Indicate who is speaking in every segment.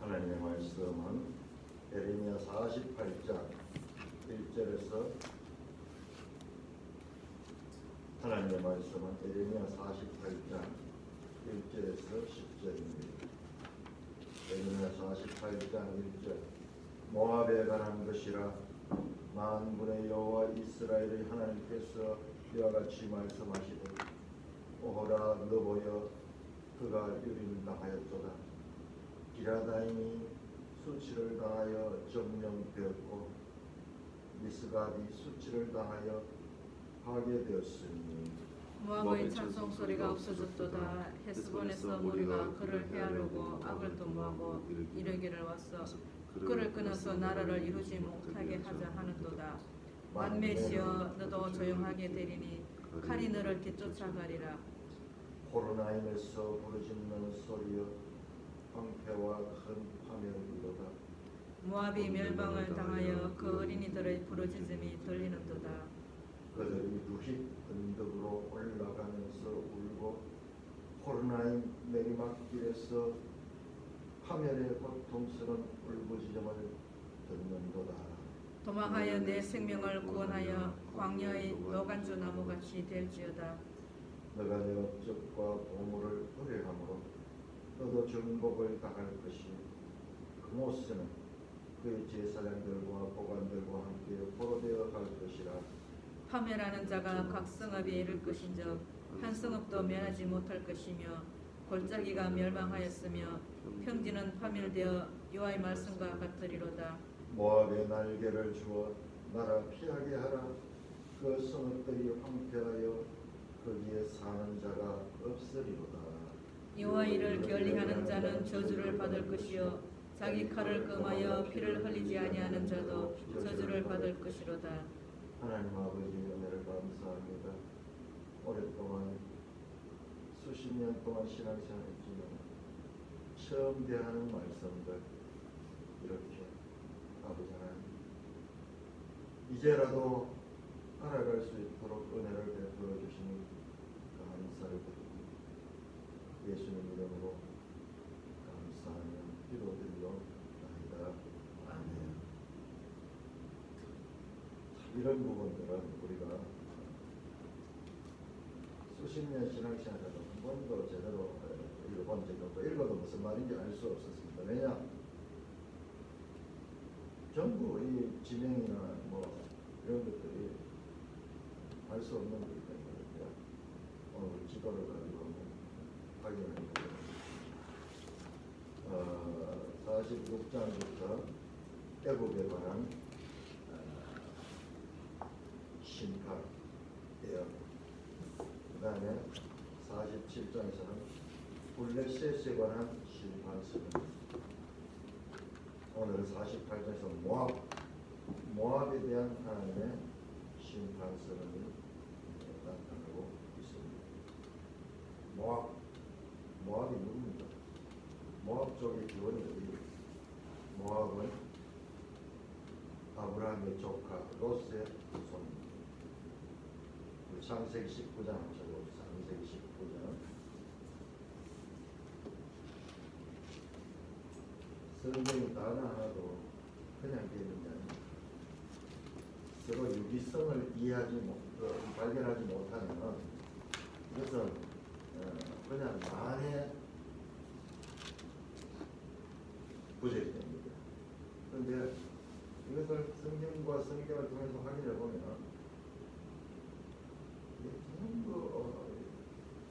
Speaker 1: 하나님의 말씀은 에레미야 48장 1절에서 하나님의 말씀은 에레미야 48장 1절에서 10절입니다. 에레미야 48장 1절 모압에 관한 것이라 만군의 여호와 이스라엘의 하나님께서 이와 같이 말씀하시되 오호라 너보여 그가 유림을 당하였도다. 기라다임이 수치를 당하여 점령되었고 미스갑이 수치를 당하여 파괴되었으니
Speaker 2: 모압의 찬송 소리가 없어졌도다. 헤스본에서 무리가 그를 해하려고 악을 도모하고 이르기를 왔어 그를 끊어서 나라를 이루지 못하게 하자 하는도다. 만메시여 너도 조용하게 되리니 칼이 너를 뒤쫓아가리라.
Speaker 1: 호로나임에서 부르짖는 소리여 황폐와 큰 파멸이로다.
Speaker 2: 모압이 멸망을 당하여 그 어린이들의 부르짖음이 들리는도다.
Speaker 1: 그들이 루힛 언덕으로 올라가면서 울고 호로나임 내리막길에서 파멸의 고통스러운 울부짖음을 듣는도다.
Speaker 2: 도망하여 내 생명을 구원하여 광야의 노간주 나무같이 될지어다.
Speaker 1: 너가 내 업적과 보물을 의뢰함으로 너도 정복을 당할 것이 그모스는 그의 제사장들과 보관들과 함께 포로되어 갈 것이라.
Speaker 2: 파멸하는 자가 각 성읍에 이를 것인즉 한 성읍도 면하지 못할 것이며 골짜기가 멸망하였으며 평지는 파멸되어 여호와의 말씀과 같으리로다.
Speaker 1: 모압의 날개를 주어 나라 피하게 하라. 그 성읍들이 황폐하여 거기에 사는 자가 없으리로다.
Speaker 2: 여호와 이를 결리하는 자는 저주를 받을 것이요 자기 칼을 금하여 피를 흘리지 아니하는 자도 저주를 받을 것이로다.
Speaker 1: 하나님 아버지 은혜를 감사합니다. 오랫동안 수십 년 동안 신앙생활했지만 처음 대하는 말씀들 이렇게 아버지 하나님 이제라도 알아갈 수 있도록 은혜를 베풀어 주시니 감사를 드립니다. 예수님 이름으로 감사하며 기도드리옵나이다. 아멘. 이런 부분들은 우리가 수십 년 신앙생활에서 한 번도 제대로 읽어본 적이 없고 읽어도 무슨 말인지 알 수 없었습니다. 왜냐? 전부 이 지명이나 뭐 이런 것들이 알 수 없는 거기 때문에 오늘 지도를 가지고 확인하니까 46장부터 애국에 관한 심판이에요. 그 다음에 47장에서는 블레셋에 관한 심판서입니다. 오늘 48장에서 모압에 대한 하나님의 심판서는 나타나고 있습니다. 모압이 누굽니까? 모압 쪽의 기원이 어디예요? 모압은 아브라함의 조카 롯의 후손입니다. 창세기 19장 하시고 창세기 19장 성경이 단어 하나도 그냥 되는 게 아닙니다. 서로 유기성을 발견하지 못하면 이것은 그냥 만의 부재이 됩니다. 그런데 이것을 성경과 성경을 통해서 확인해 보면 전부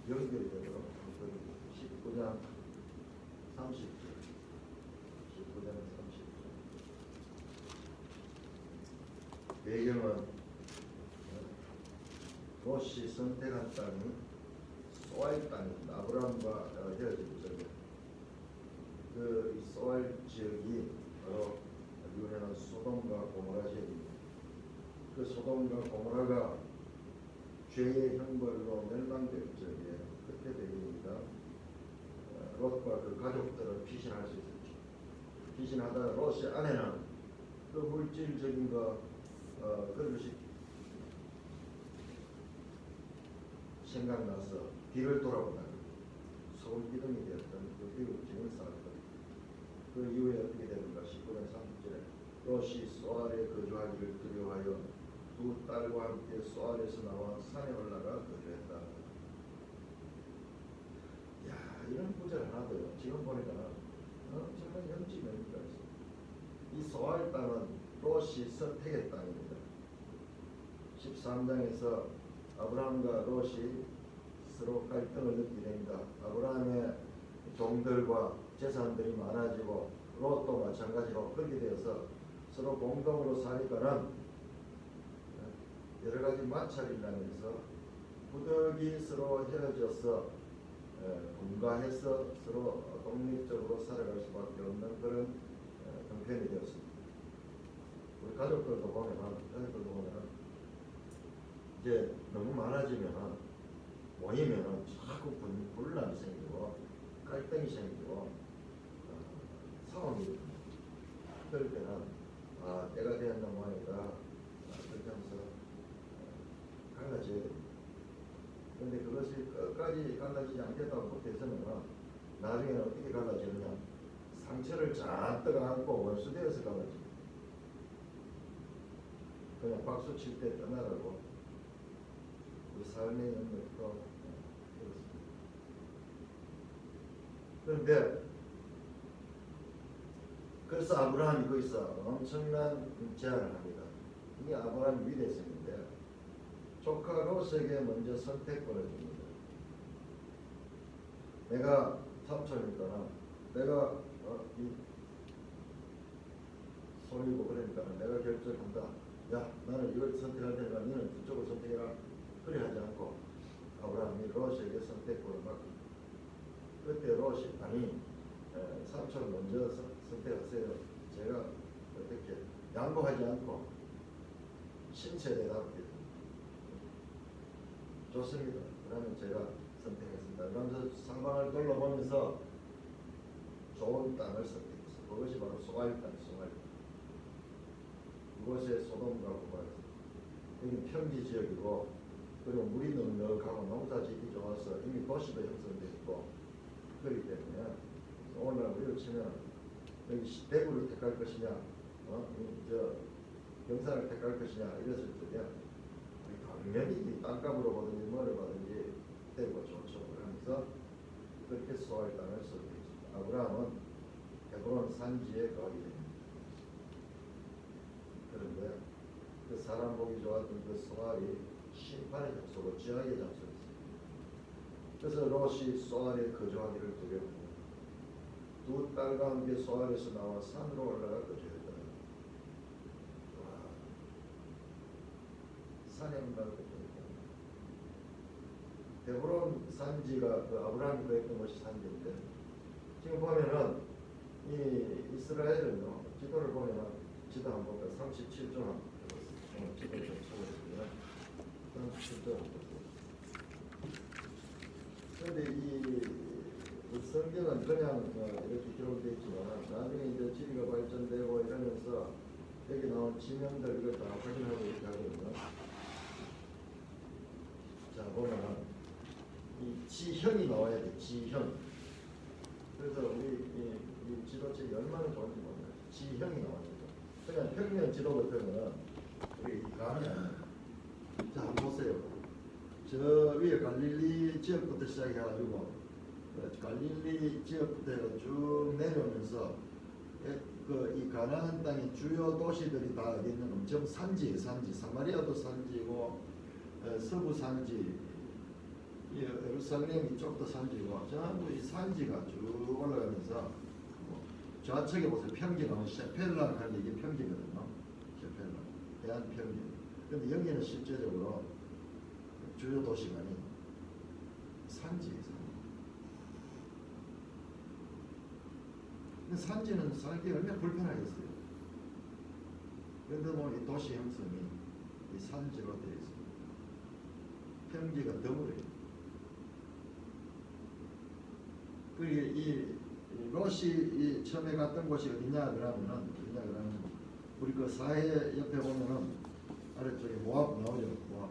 Speaker 1: 연결이 되도록 19장 30절 19장 30절 배경은 롯이 선택한 땅이 소알 땅입니다. 아브라함과 헤어진 지역에 그 소알 지역이 바로 유명한 소돔과 고모라 지역입니다. 그 소돔과 고모라가 죄의 형벌로 멸망될 적에 그때 배경입니다. 롯과 그 가족들은 피신할 수 있었죠. 피신하다가 롯의 아내는 그 물질적인 그것이 생각나서 뒤를 돌아본다. 소금 기둥이 되었던 그 비극증을 쌓았던 그 이후에 3절에 롯이 소알에 거주하기를 두려워하여 두 딸과 함께 소알에서 나와 산에 올라가 거주했다. 야, 이런 구절 하나도요. 지금 보니까 정말 영적 의미가 있어요. 이 소알 땅은 롯이 선택의 땅입니다. 13장에서 아브라함과 롯이 서로 갈등을 느끼게 됩니다. 아브라함의 종들과 재산들이 많아지고 롯도 마찬가지로 그렇게 되어서 서로 공동으로 사니까는 여러 가지 마찰이 나면서 부득이 서로 헤어져서 분가해서 서로 독립적으로 살아갈 수밖에 없는 그런 형편이 되었습니다. 우리 가족들도 보면은 이제 너무 많아지면은 모이면은 자꾸 분란이 생기고 갈등이 생기고 상황이 그럴 때는 때가 되었나 모양이다 그렇게 하면서 갈라져야 됩니다. 그런데 그것이 끝까지 갈라지지 않겠다고 못해서는 나중에는 어떻게 갈라지느냐, 상처를 잔뜩 안고 원수되어서 갈라집니다. 그냥 박수 칠 때 떠나라고 우리 삶의 영역도 그렇습니다. 그런데 그래서 아브라함이 거기서 엄청난 제안을 합니다. 이게 아브라함 위대성인데 조카 롯에게 먼저 선택권을 줍니다. 내가 삼촌이니까 내가 손이고 그러니까 내가 결정한다. 야, 나는 이걸 선택할 테니까 너는 그쪽을 선택해라. 그래 하지 않고 아브라함이 롯에게 선택권을 맡깁니다. 그때 롯이 아니 삼촌 먼저 선택하세요. 제가 어떻게 양보하지 않고 신체대답게 좋습니다. 그러면 제가 선택했습니다. 그러면서 상방을 둘러보면서 좋은 땅을 선택했어요. 그것이 바로 소알 땅, 소알 땅. 그곳에 소돔과 고모라입니다. 여기는 평지 지역이고 그리고 물이 넉넉하고 농사짓기 좋아서 이미 도시도 형성되어 있고 그렇기 때문에 오늘 우리를 치면 여기 대구를 택할 것이냐, 경산을 택할 것이냐 이랬을 때 당연히 땅값으로 보든지 뭐를 받든지 대구가 좋죠. 그러면서 그렇게 소알 땅을 선택했습니다. 아브라함은 헤브론 산지에 거하게 됩니다. 그런데 그 사람 보기 좋았던 그 소알이 심판의 장소로 지하의 장소였습니다. 그래서 롯이 소알에 거주하기를 두려워합니다. 두 딸과 함께 소알에서 나와 산으로 올라가 거주했다. 산에 올라가 거주했다. 헤브론 산지가 그 아브라함이 거했던 것이 산지인데 지금 보면은 이 이스라엘은요 지도를 보면은 지도 한번 볼까요? 37조 한번 보세요. 지도를 좀 쳐보겠습니다. 37조 한번 보세요. 그런데 이 성경은 그냥 이렇게 기록되어 있지만 나중에 이제 지리가 발전되고 이러면서 여기 나온 지명들 이걸 다 확인하고 이렇게 하거든요. 자 보면 이 지형이 나와야 돼. 지형. 그래서 우리 이 지도책이 얼마나 좋은지 몰라요. 지형이 나와야 돼. 그냥 평면 지도 같으면 우리 감이 안 나요. 자 한번 보세요. 저 위에 갈릴리 지역부터 시작해가지고 갈릴리 지역부터 해서 쭉 내려오면서 이 가나안 땅의 주요 도시들이 다 어디 있는 엄청 산지예요. 산지. 사마리아도 산지고 서부 산지, 예루살렘 이쪽도 산지고 전부 이 산지가 쭉 올라가면서 좌측에 보세요. 평지 나오면 셰펠라라고 하는 게 이게 평지거든요. 셰펠라. 대한 평지. 근데 여기는 실제적으로 주요 도시가 아닌 산지예요. 근데 산지는 살기 얼마나 불편하겠어요. 그런데 뭐 이 도시 형성이 이 산지로 되어 있습니다. 평지가 드물어요. 그리고 이 롯이 처음에 갔던 곳이 어디냐 그러면은 우리 그 사해 옆에 보면은 아래쪽에 모압 나오죠. 모압.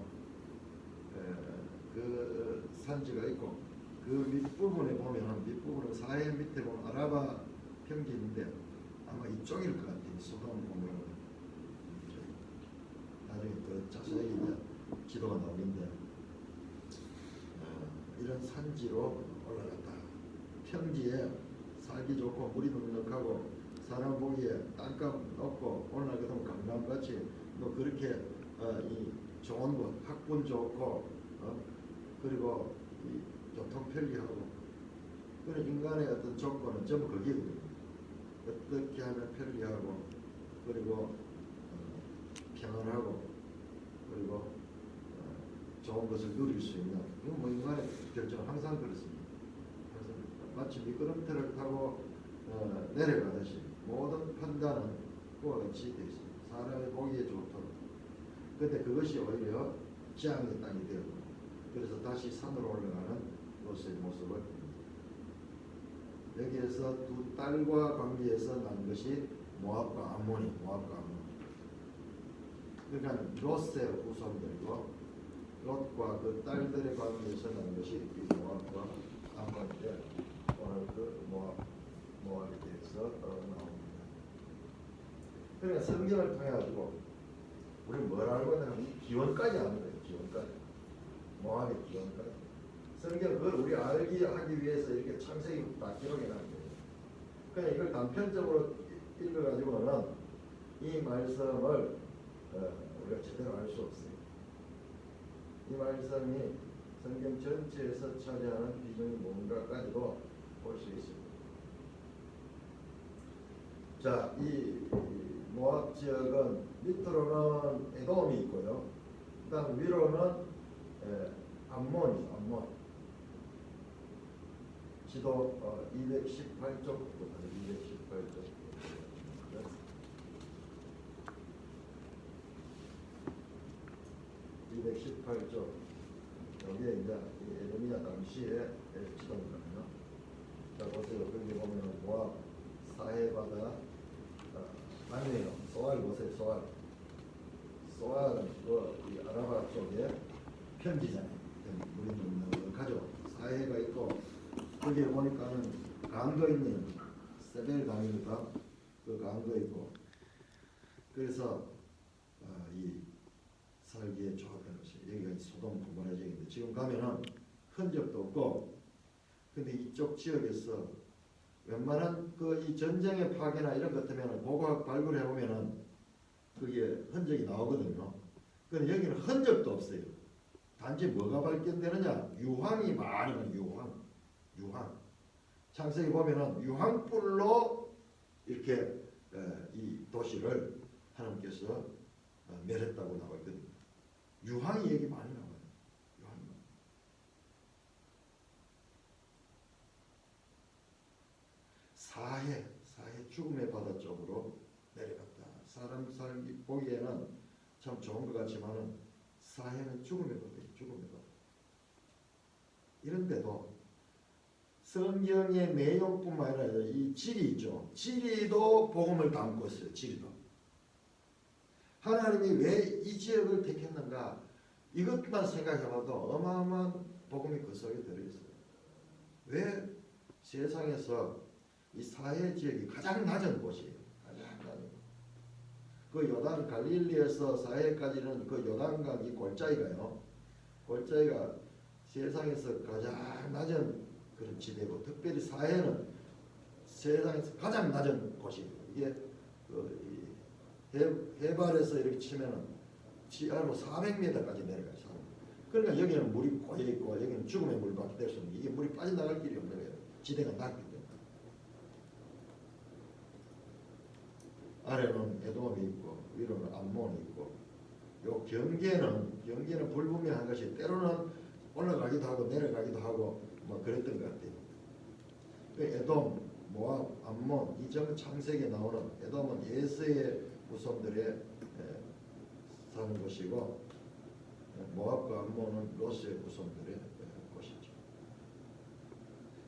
Speaker 1: 그 산지가 있고 그 밑부분에 보면은 밑부분은 사해 밑에 보면 아라바 평지인데 아마 이쪽일 것 같아요. 소돔 고모라. 나중에 더 자세하게 이제 지도가 나오는데 이런 산지로 올라갔다. 평지에 살기 좋고 물이 넉넉하고 사람 보기에 땅값 높고 오늘날 같으면 강남같이 뭐 그렇게 이 좋은 곳, 학군 좋고 그리고 이 교통 편리하고 그런 인간의 어떤 조건은 전부 거기거든요. 어떻게 하면 편리하고 그리고 평안하고 그리고 좋은 것을 누릴 수 있는 이건 뭐 인간의 결정은 항상 그렇습니다. 항상 마치 미끄럼틀을 타고 내려가듯이 모든 판단은 그와 같이 되어 있습니다. 사람의 보기에 좋도록. 근데 그것이 오히려 재앙의 땅이 되고 그래서 다시 산으로 올라가는 로스의 모습을 봅니다. 여기에서 두 딸과 관계에서 난 것이 모압과 암몬이 모압과 암몬. 그러니까 로스의 후손들이고 롯과 그 딸들의 관계에서 난 것이 이 모압과 암몬인데 오늘 그 모압에 대해서 나옵니다. 그러니까 성경을 통해 가지고 우리 뭘 알고 있냐면 기원까지 아는 거예요. 기원까지. 모압의 기원까지. 성경 그걸 우리 알기 하기 위해서 이렇게 창세기 다 기록해 놨는 거예요. 그러니까 이걸 단편적으로 읽어가지고는 이 말씀을 우리가 제대로 알 수 없어요. 이 말씀이 성경 전체에서 차지하는 비중이 뭔가까지도 볼 수 있습니다. 자, 이 모압 지역은 밑으로는 에돔이 있고요. 그다음 위로는 암몬이죠. 암몬. 지도 218쪽부터 218쪽. 218쪽. 여기에 이제 에돔이야 당시에 지도입니다. 자, 보세요. 거기 보면 모압 사해바다 아니에요. 소알 보세요. 소알. 소알은 이 아라바 쪽에 편지잖아요. 물이 넉넉하죠. 사해가 있고 거기에 보니까는 강도 있는 세벨 강이니까 그 강도 있고 그래서 이 살기에 좋았다는 것이 여기가 소돔 고모라 지역인데 지금 가면은 흔적도 없고 근데 이쪽 지역에서 웬만한 그 이 전쟁의 파괴나 이런 것 때문에 고고학 발굴해 보면은 그게 흔적이 나오거든요. 근데 여기는 흔적도 없어요. 단지 뭐가 발견되느냐? 유황이 많이 나요. 유황. 창세기 보면은 유황불로 이렇게 이 도시를 하나님께서 멸했다고 나와 있거든요. 유황이 여기 많이 나와요. 유황이. 사해 죽음의 바다 쪽으로 내려갔다. 사람 살기 보기에는 참 좋은 것 같지만은 사해는 죽음의 바다예요. 죽음의 바다. 이런데도 성경의 내용뿐만 아니라 이 지리 있죠. 지리도 복음을 담고 있어요. 지리도. 하나님이 왜 이 지역을 택했는가? 이것만 생각해봐도 어마어마한 복음이 그 속에 들어있어요. 왜 세상에서 이 사해 지역이 가장 낮은 곳이에요. 가장 낮은 곳. 그 요단 갈릴리에서 사해까지는 그 요단강 이 골짜기가요. 골짜기가 세상에서 가장 낮은 그런 지대고 특별히 사해는 세상에서 가장 낮은 곳이에요. 이게 해발에서 이렇게 치면은 지하로 400m까지 내려가요. 그러니까 여기는 물이 고여 있고 여기는 죽음의 물밖에 될 수 없는 이게 물이 빠져나갈 길이 없는 거예요. 지대가 낮기 때문에. 아래는 에돔이 있고 위로는 암몬이 있고 요 경계는 불분명한 것이 때로는 올라가기도 하고 내려가기도 하고 뭐 그랬던 것 같아요. 에돔, 모압, 암몬 이 전 창세기에 나오는 에돔은 예스의 후손들의 사는 곳이고 모압과 암몬은 롯의 후손들의 곳이죠.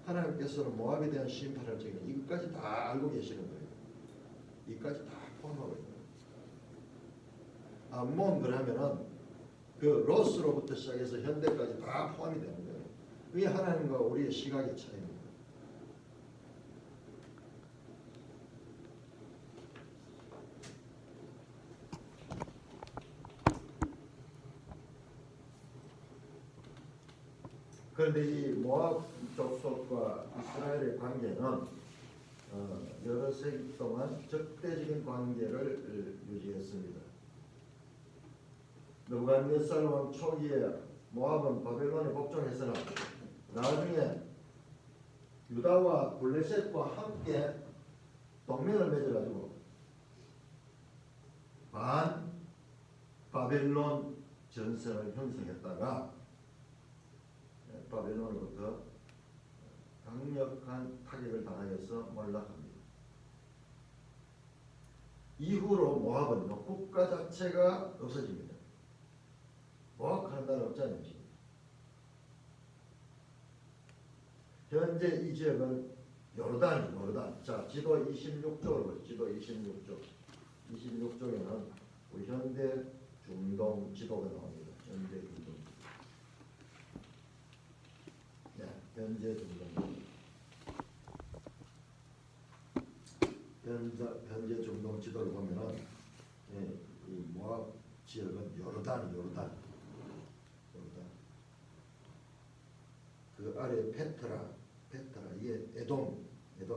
Speaker 1: 하나님께서는 모압에 대한 심판을 지금 이것까지 다 알고 계시는 거예요. 이까지 다 포함하고 있는 거예요. 암몬 그러면은 그 롯으로부터 시작해서 현대까지 다 포함이 되는 거예요. 그게 하나님과 우리의 시각의 차이입니다. 그런데 이 모압 족속과 이스라엘의 관계는 여러 세기 동안 적대적인 관계를 유지했습니다. 느부갓네살 왕 초기에 모압은 바벨론에 복종했으나 나중에 유다와 블레셋과 함께 동맹을 맺어가지고 반 바벨론 전선을 형성했다가 바벨론으로부터 강력한 타격을 당하여서 몰락합니다. 이후로 모압은 국가 자체가 없어집니다. 모압하는 나라 없잖아요. 지금. 현재 이 지역은 요르단. 자, 지도 26쪽으로 보죠. 지도 26쪽. 26쪽에는 우리 현대 중동 지도가 나옵니다. 현재 중동. 네, 현재 중동. 현재 중동 지도를 보면은 이 모압 지역은 요르단. 그 아래 페트라 이게 에돔도 이게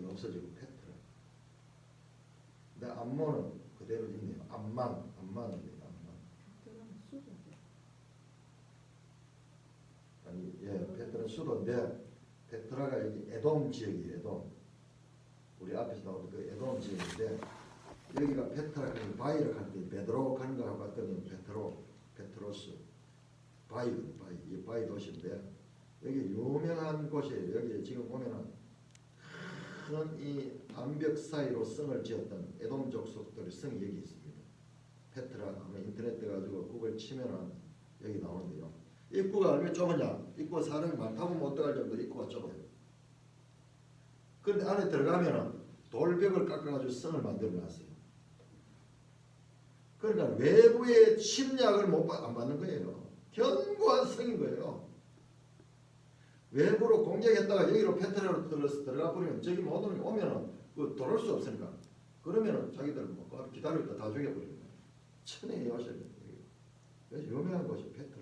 Speaker 1: 없어지고 페트라. 근데 암몬은 그대로 있네요. 암만입니다. 아니 페트라는 수도인데 페트라가 여기 에돔 지역이에요. 에돔. 우리 앞에서 나오는 그 에돔 지역인데 여기가 페트라 그 바이를 하는데 베드로칸 거하고 같더니 페트로스 이 바이 도시인데 여기 유명한 곳이에요. 여기 지금 보면은 큰 이 암벽 사이로 성을 지었던 에돔 족속들의 성이 여기 있습니다. 페트라 아마 인터넷 가지고 구글 치면은 여기 나오는데요. 입구가 얼마나 좁으냐? 입구가 사람이 많다 보면 어떡할 정도로 입구가 좁아요. 그런데 안에 들어가면은 돌벽을 깎아가지고 성을 만들어놨어요. 그러니까 외부의 침략을 안 받는 거예요. 견고한 성인 거예요. 외부로 공격했다가 여기로 페트라로 들어가 버리면 저기 못 오면은 그 돌아올 수 없으니까 그러면은 자기들 뭐 기다리다 다 죽여버리는 거예요. 천에 요새 그래서 유명한 곳이 페트라.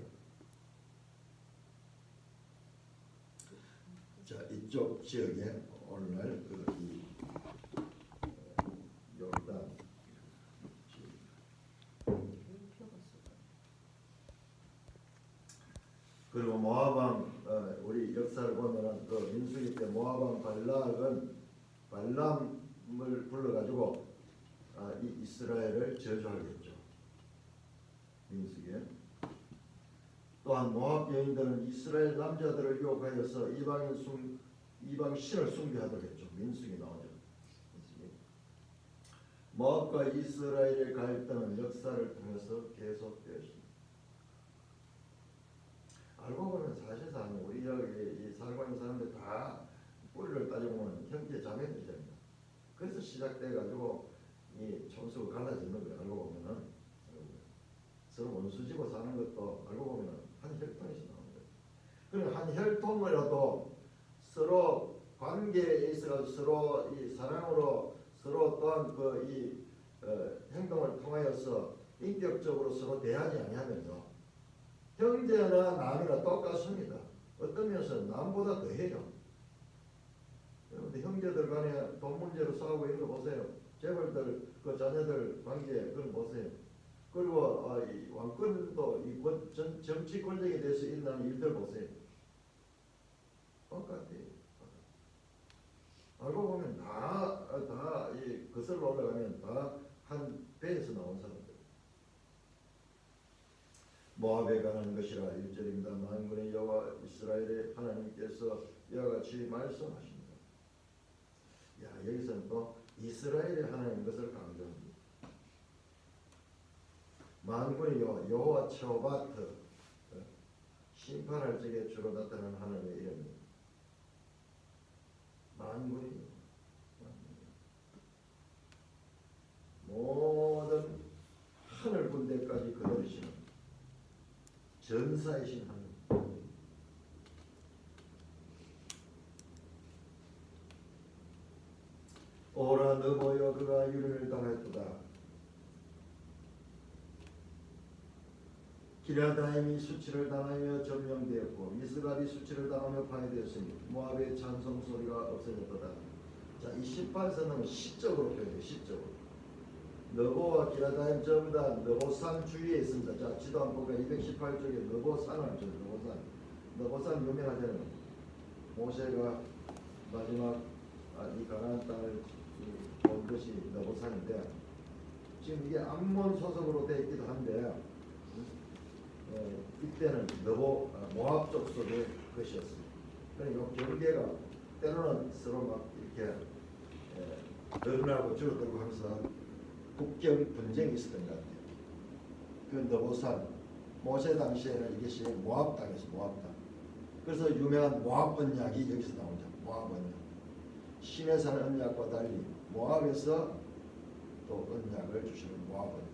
Speaker 1: 자, 이쪽 지역에 오늘날 이 요르단 그리고 모압왕 우리 역사를 보면은 그 민수기 때 모압왕 발람을 불러가지고 이 이스라엘을 저주하겠죠. 민수기에 또한 모압 여인들은 이스라엘 남자들을 유혹하여서 이방 신을 숭배하도록 했죠. 민수기 나오죠. 모압과 이스라엘의 갈등은 역사를 통해서 계속되었습니다. 알고 보면 사실상 우리 여기 살고 있는 사람들 다 뿌리를 따져보면 형제 자매들이잖아요. 그래서 시작돼가지고 이 총수가 갈라지는 거예요. 알고 보면은 서로 원수지고 사는 것도 알고 보면은 한 혈통에서 나오는 거예요. 그러니까 한 혈통이라도 서로 관계에 있어서 서로 이 사랑으로 서로 또한 그 행동을 통하여서 인격적으로 서로 대하지 아니하면요. 형제나 남이나 똑같습니다. 어떤 면에서는 남보다 더해요. 그런데 형제들 간에 돈 문제로 싸우고 있는 거 보세요. 재벌들 그 자녀들 관계 그걸 보세요. 그리고 이 왕권도 이 정치 권력에 대해서 일어나는 일들 보세요. 똑같아요. 알고 보면 다 이 거슬러 올라가면 다 한 배에서 나온 사람들. 모압에 관한 것이라 1절입니다. 만군의 여호와 이스라엘의 하나님께서 이와 같이 말씀하십니다. 야, 여기서는 또 이스라엘의 하나님 것을 강조합니다. 만군의 여호와 츠바트 심판할 적에 주로 나타나는 하나님의 이름입니다. 만군의 모든 하늘 군대까지 거느리시는 전사이신 하나님. 오라 너보여 그가 유를 당했도다. 기랴다임이 수치를 당하며 점령되었고 미스갑이 수치를 당하며 파괴되었으니 모압의 찬송 소리가 없어졌도다. 자, 이 18선은 시적으로 표현해요. 시적으로. 너보와 기라다임 전부 다 너보산 주위에 있습니다. 자, 지도 한번 볼까요? 218쪽에 너보산을 줘. 너보산. 너보산 유명하잖아요. 모세가 마지막 이 가나안 땅을 본 것이 너보산인데 지금 이게 암몬 소속으로 되어 있기도 한데 이때는 모압 쪽 속의 것이었습니다. 그러니까 경계가 때로는 서로 막 이렇게 늘어나고 줄어들고 하면서 국경 분쟁이 있었던 것 같아요. 그 너보산 모세 당시에는 이것이 모압 땅이었어요. 모압 땅. 그래서 유명한 모압 언약이 여기서 나오죠. 모압 언약. 시내산 언약과 달리 모압에서 또 언약을 주시는 모압 언약.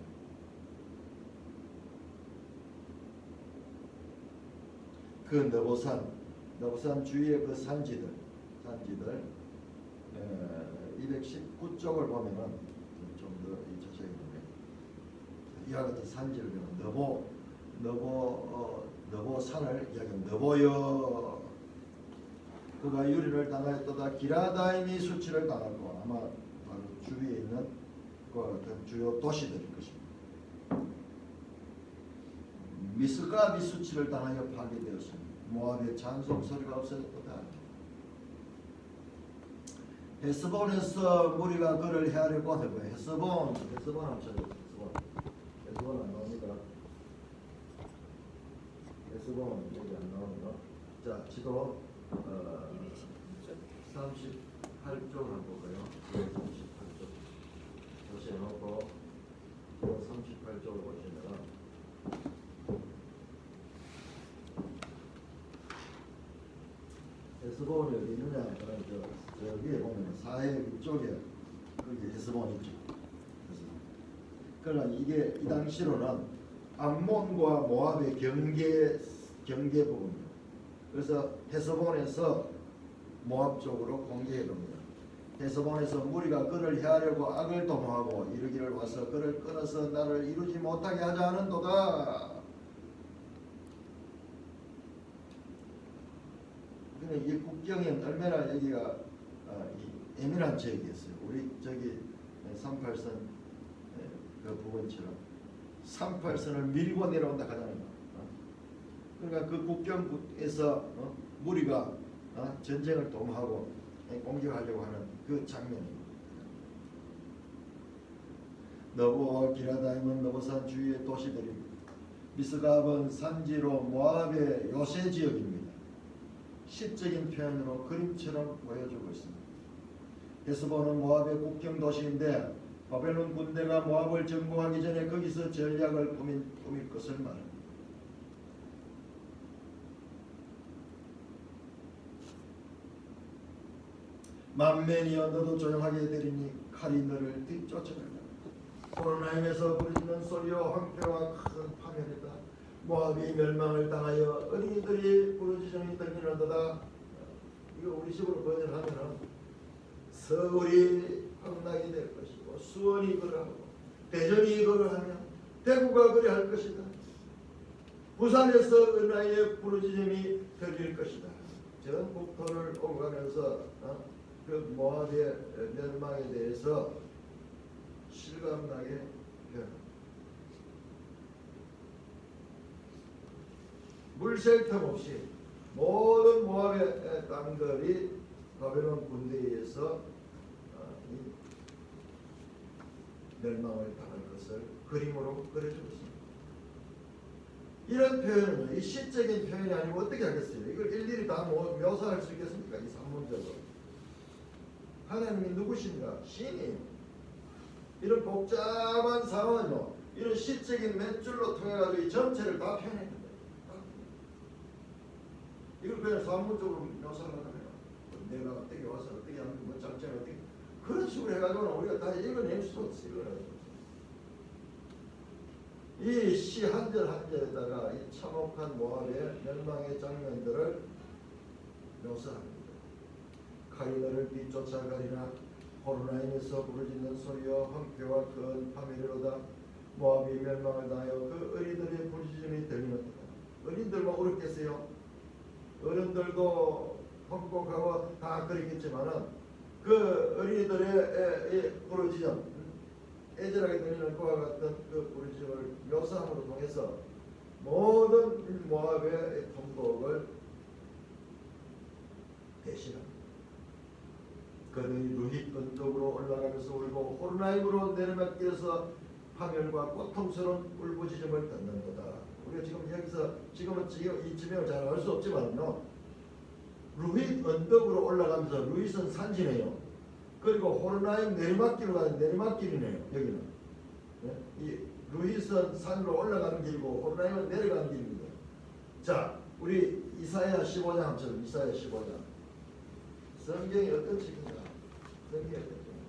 Speaker 1: 그 너보산 주위의 그 산지들 219쪽을 보면은 좀 더 이 자세히 보면 이와 같은 산지를 보면 너보산을 이야기하면 너보여 그가 유리를 당하였도다. 기라다임이 수치를 당하고 아마 바로 주위에 있는 그와 같은 주요 도시들일 것입니다. 미스갑이 수치를 당하여 파괴되었습니다. 모압의 찬송 소리가 없어졌도다. 헤스본에서 무리가 그를 헤아리고 하는 거예요. 헤스본 합쳐요. 헤스본 안 나옵니까? 헤스본 여기 안 나오는가? 자, 지도 38쪽 한번 볼까요? 38쪽 다시 해놓고 38쪽을 보시면 헤스본이 어디 있느냐? 저 위에 보면 사해 위쪽에 거기 헤스본이 있죠. 그러나 이게 이 당시로는 암몬과 모압의 경계 부분입니다. 그래서 헤스본에서 모압 쪽으로 공격해 겁니다. 헤스본에서 무리가 그를 헤아려고 악을 도모하고 이르기를 와서 그를 끊어서 나를 이루지 못하게 하자 하는도다. 근데 이 국경이 얼마나 여기가 예민한 지역이었어요. 우리 저기 38선 그 부분처럼 38선을 밀고 내려온다 하잖아요. 그러니까 그 국경에서 무리가 전쟁을 도모하고 공격하려고 하는 그 장면입니다. 너보와 기라다임은 너보산 주위의 도시들입니다. 미스갑은 산지로 모압의 요새 지역입니다. 시적인 표현으로 그림처럼 보여주고 있습니다. 헤스본은 모압의 국경 도시인데 바벨론 군대가 모압을 정복하기 전에 거기서 전략을 꾸밀 것을 말합니다. 만면이여 너도 조용하게 되리니 칼이 너를 뒤쫓아간다. 호로나임에서 부르짖는 소리여 황폐와 큰 파멸이다. 모압이 멸망을 당하여 어린이들이 부르짖음이 들리는도다. 이거 우리 식으로 번역하면은 서울이 황락이 될 것이고 수원이 그러하고 대전이 그러하며 대구가 그러할 것이다. 부산에서 은하의 부르짖음이 들릴 것이다. 전 국토를 오가면서 그 모압의 멸망에 대해서 실감나게 표현합니다. 물샐 틈 없이 모든 모압의 땅들이 바벨론 군대에 의해서 멸망을 당할 것을 그림으로 그려주고 있습니다. 이런 표현은 이 시적인 표현이 아니고 어떻게 하겠어요? 이걸 일일이 다 묘사할 수 있겠습니까? 이 산문적으로. 하나님이 누구신가? 신이에요. 이런 복잡한 상황은요, 이런 시적인 몇 줄로 통해가지고 이 전체를 다 표현했는데, 이걸 그냥 산문적으로 묘사를 하잖아요. 내가 어떻게 와서 어떻게 하는 뭐 장점이 어떻게 그런 식으로 해가지고는 우리가 다 읽어낼 수 없어요. 이 시 한 절 한 절에다가 이 참혹한 모압의 멸망의 장면들을 묘사합니다. 칼이 너를 뒤쫓아가리나 호로나임에서 부르짖는 소리와 황폐와 큰 파멸이로다. 모압이 멸망을 당하여 그 어린들의 부르짖음이 들리는 어린들만 울었겠어요? 어른들도 통곡하고 다 그랬겠지만은 그 어린이들의 부르짖음, 애절하게 들리는 그와 같은 그 부르짖음을 묘사함으로 통해서 모든 모압의 통곡을 대신합니다. 그들이 루힛 언덕으로 올라가면서 울고 호르나임으로 내려막길에서 파멸과 고통스러운 울부짖음을 듣는도다. 우리가 지금 여기서 지금은 이 지명을 잘 알 수 없지만요. 루힛 언덕으로 올라가면서 루잇은 산지네요. 그리고 호르나임 내리막길로 가는 내리막길이네요. 여기는 이 루잇은 산으로 올라가는 길이고 호르나임은 내려가는 길입니다. 자, 우리 이사야 15장 한번 이사야 15장. 성경이 어떤 책인가? 성경이 어떤 책인가?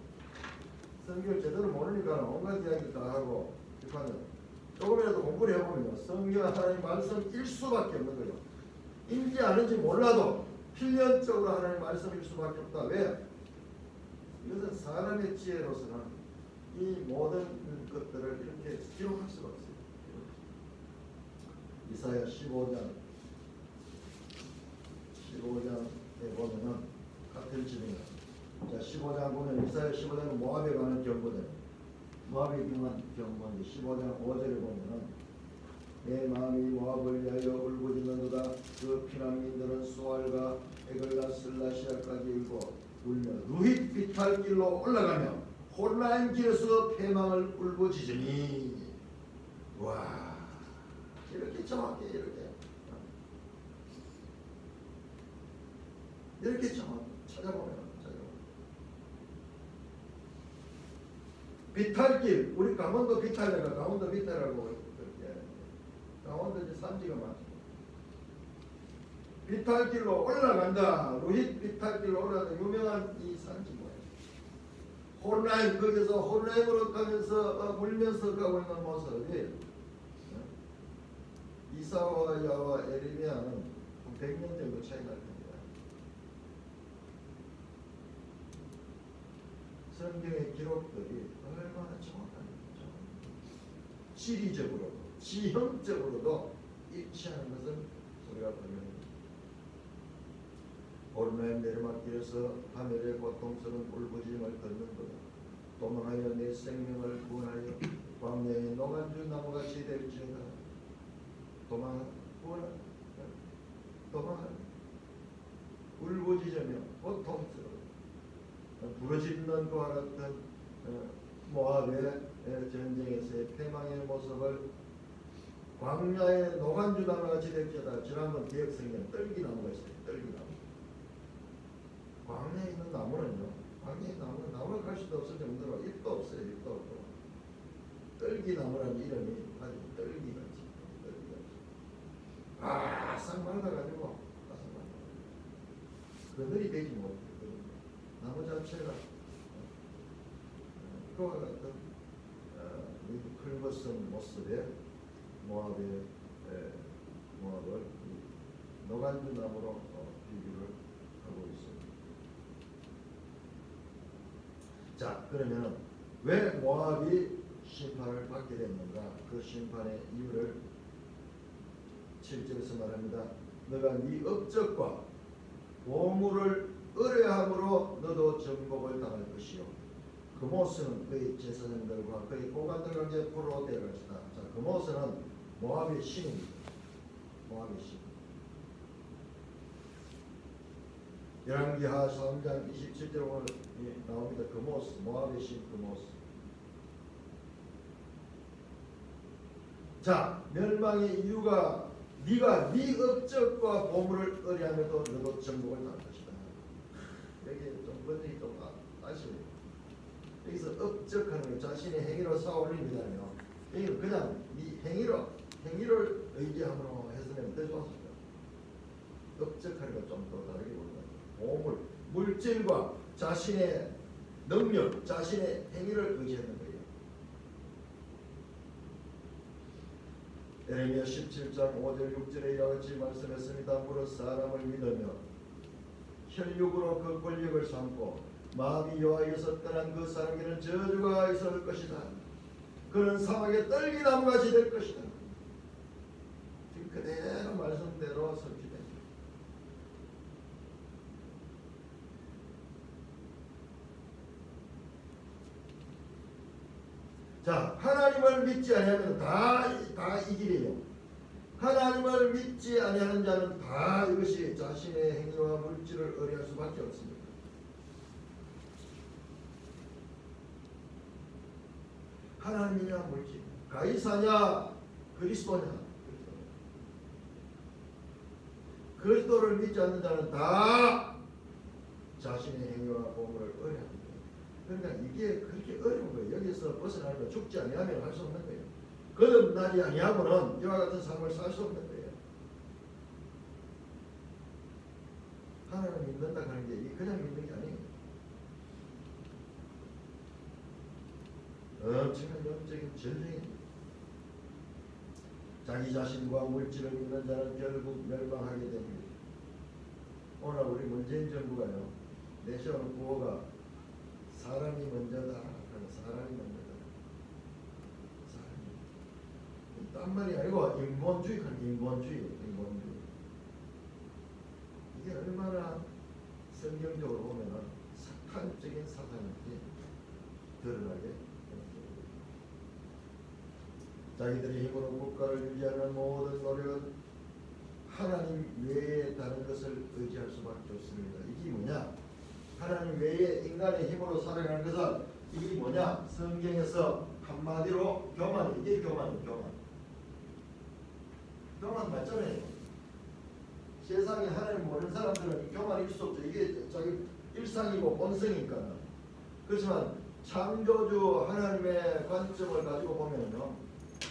Speaker 1: 성경을 제대로 모르니까 온갖 이야기 다 하고 비판은 조금이라도 공부를 해보면 성경 하나님 말씀일 수밖에 없는 거예요. 인지 아는지 몰라도 필연적으로 하나님 말씀일 수밖에 없다. 왜? 이것은 사람의 지혜로서는 이 모든 것들을 이렇게 기록할 수가 없어요. 이사야 15장에 보면은 같은 지명이다. 자, 15장 보면 이사야 15장은 모압에 관한 경고들. 모압에 관한 경고인데 15장 5절에 보면은 내 마음이 모압을 위하여 울부짖는도다. 그 피난민들은 수알과 에글라 슬라시아까지 일고 울며 루힛 비탈길로 올라가며 혼란 길에서 패망을 울부짖으니. 와, 이렇게 정확히 이렇게 정확히 찾아보면 비탈길, 우리 강원도 비탈이가 강원도 비탈이라고 그렇게 강원도 이제 산지가 많죠. 비탈길로 올라간다. 루힛 비탈길로 올라간다. 유명한 이 산지 뭐예요? 호르나임, 거기서 호르나임으로 가면서 물면서 가고 있는 모습이 이사야와 에레미야는 100년 정도 차이 날 겁니다. 성경의 기록들이 얼마나 정확합니까? 지리적으로도 지형적으로도 일치하는 것은 우리가 분명합니다. 호르나임 내리막길에서 하늘의 고통스러운 울부짖음을 듣는도다. 도망하여 내 생명을 구원하여 광야의 노간주 나무같이 될지어다. 도망하여 울부짖으며 고통스러워 부르짖는 그와 같은 모압의 전쟁에서의 패망의 모습을 광야의 노간주 나무같이 될지어다. 지난번 기획성경 떨기나무가 있어요. 떨기나무. 광야에 있는 나무는요, 광야의 나무는 나무를 갈 수도 없을 정도로 잎도 없어요. 잎도 없고. 떨기나무라는 이름이 아주 떨기같이. 바싹 말라가지고 그늘이 되지 못해요. 나무 자체가 그와 같은 긁어쓴 모습의 모압을 노간주 나무로 비교를 하고 있습니다. 자, 그러면 왜 모압이 심판을 받게 됐는가? 그 심판의 이유를 7절에서 말합니다. 너가 네 업적과 보물을 의뢰함으로 너도 정복을 당할 것이요. 그모스는 그의 제사장들과 그의 고관들과 함께 포로로 되어갈 것이다. 자, 그모스는 모압의 신입니다. 모압의 신. 열왕기하 3장 27절에 나옵니다. 그모스, 모압의 신 그모스. 자, 멸망의 이유가 네가 네 업적과 보물을 의뢰하면서 너도 정복을 당할 것이다. 여기 좀 번역이 좀 아쉬워요. 여기서 업적하는 거 자신의 행위로 쌓아올립니다요. 여기는 그냥 네 행위를 의지함으로 해서는 더 좋았습니다. 업적하는 거 좀 더 다르게 봅니다. 보물, 물질과 자신의 능력, 자신의 행위를 의지하는 거예요. 에레미야 17장 5절 6절에 이와 같이 말씀했습니다. 무릇 사람을 믿으며 혈육으로 그 권력을 삼고 마음이 여호와에게서 떠난 그 사람에게는 저주가 있을 것이다. 그는 사막의 떨기나무같이 될 것이다. 지금 그대로 말씀대로 설치됩니다. 자, 하나님을 믿지 아니하면 다 이 길이에요. 하나님을 믿지 아니하는 자는 다 이것이 자신의 행위와 물질을 의뢰할 수밖에 없습니다. 하나님이냐 물질, 가이사냐 그리스도냐. 그리스도를 믿지 않는 자는 다 자신의 행위와 공을 의뢰합니다. 그러니까 이게 그렇게 어려운 거예요. 여기서 벗어나면 죽지 아니하면 할 수 없는 거예요. 거듭나지 아니하고는 이와 같은 삶을 살 수 없는 거예요. 하나님을 믿는다 하는 게 이게 그냥 믿는 게 아니에요. 엄청난 영적인 전쟁입니다. 자기 자신과 물질을 믿는 자는 결국 멸망하게 됩니다. 오늘 우리 문재인 정부가요, 내세우는 구호가 사람이 먼저다. 사람이 먼저다. 사람이. 딴 말이 아니고 인본주의. 이게 얼마나 성경적으로 보면은 사탄적인 사상인지 드러나게. 자기들의 힘으로 국가를 유지하는 모든 노력은 하나님 외에 다른 것을 의지할 수밖에 없습니다. 이게 뭐냐? 하나님 외에 인간의 힘으로 살아가는 것은 이게 뭐냐? 성경에서 한마디로 교만. 이게 교만. 교만 맞잖아요. 세상에 하나님 모르는 사람들은 교만일 수 없죠. 이게 자기 일상이고 본성이니까. 그렇지만 창조주 하나님의 관점을 가지고 보면요,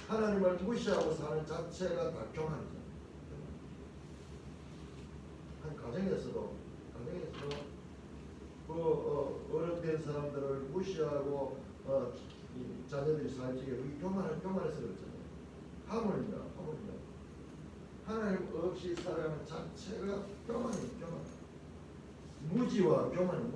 Speaker 1: 하나님을 무시하고 사는 자체가 다 교만이죠. 한 가정에서도 어른된 사람들을 무시하고 자녀들이 살지게 교만해서 그렇잖아요. 하물며 하나님 없이 살아가는 자체가 교만이에요. 무지와 교만.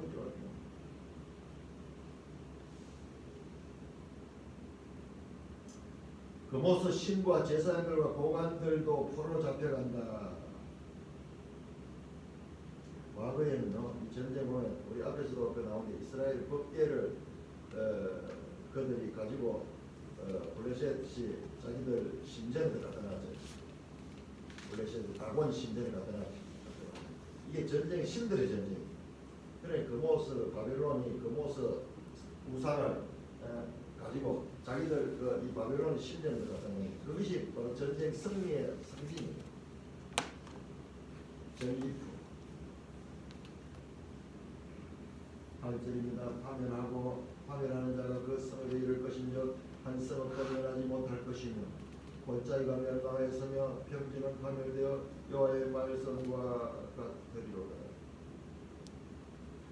Speaker 1: 금오스 신과 제사장들과 고관들도 풀로 잡혀간다. 과거에는요, 이 전쟁 보면 우리 앞에서도 나오는데 이스라엘 법계를 그들이 가지고 블레셋이 자기들 신전을 갖다 놨죠. 블레셋 다곤 신전을 갖다 놨죠. 이게 전쟁 신들의 전쟁. 그래 금오스 바벨론이 금오스 우상을 가지고 자기들 이 바벨론 신전을 갖다 놓은 그것이 바로 전쟁 승리의 상징입니다. 전리품. 8절입니다. 파멸하는 자가 그 성을 이룰 것이며 한 성은 파멸하지 못할 것이며 골짜기가 멸망하였으며 평지는 파멸되어 여호와의 말씀과 같으리로다.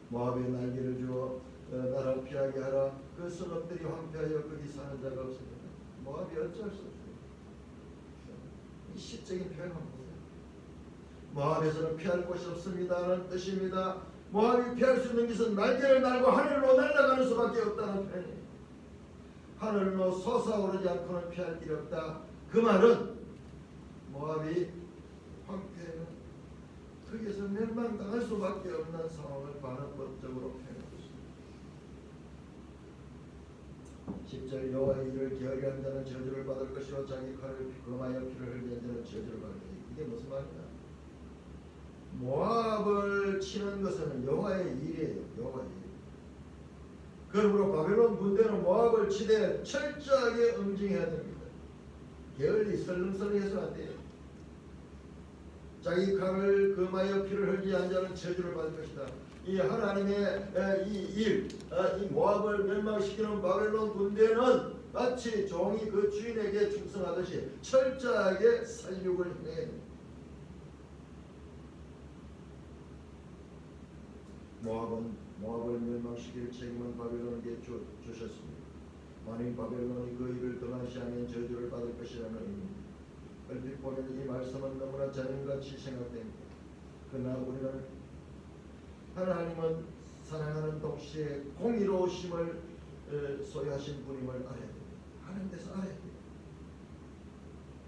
Speaker 1: 모압의 날개를 주어 나라 피하게 하라. 그 성읍들이 황폐하여 거기 사는 자가 없습니다. 모압이 어쩔 수 없어요. 이 시적인 표현은 뭐예요? 모압에서는 피할 곳이 없습니다는 뜻입니다. 모압이 피할 수 있는 것은 날개를 달고 하늘로 날아가는 수밖에 없다는 표현이에요. 하늘로 솟아오르지 않고는 피할 길이 없다. 그 말은 모압이 황폐하면 거기에서 멸망당할 수밖에 없는 상황을 반응법적으로 표현하고 있습니다. 10절 여호와의 일을 게으리한 자는 저주를 받을 것이요 자기 칼을 금하여 피를 흘리는 자는 저주를 받을 것이다. 이게 무슨 말이냐? 모압을 치는 것은 여호와의 일이에요. 여호와의 일. 그러므로 바벨론 군대는 모압을 치되 철저하게 응징해야 됩니다. 게을리 설렁설렁 해서는 안 돼요. 자기 칼을 금하여 피를 흘리지 않은 자는 저주를 받을 것이다. 이 하나님의 이 일, 이 모압을 멸망시키는 바벨론 군대는 마치 종이 그 주인에게 충성하듯이 철저하게 살육을 행해야 됩니다. 모압을 멸망시킬 책임은 바벨론에게 주셨습니다. 만일 바벨론이 그 일을 등한시하면 저주를 받을 것이라는 의미입니다. 얼핏 보면 이 말씀은 너무나 자연같이 생각됩니다. 그러나 우리는 하나님은 사랑하는 동시에 공의로우심을 소유하신 분임을 알아야 됩니다. 하나님께서 알아야 돼요.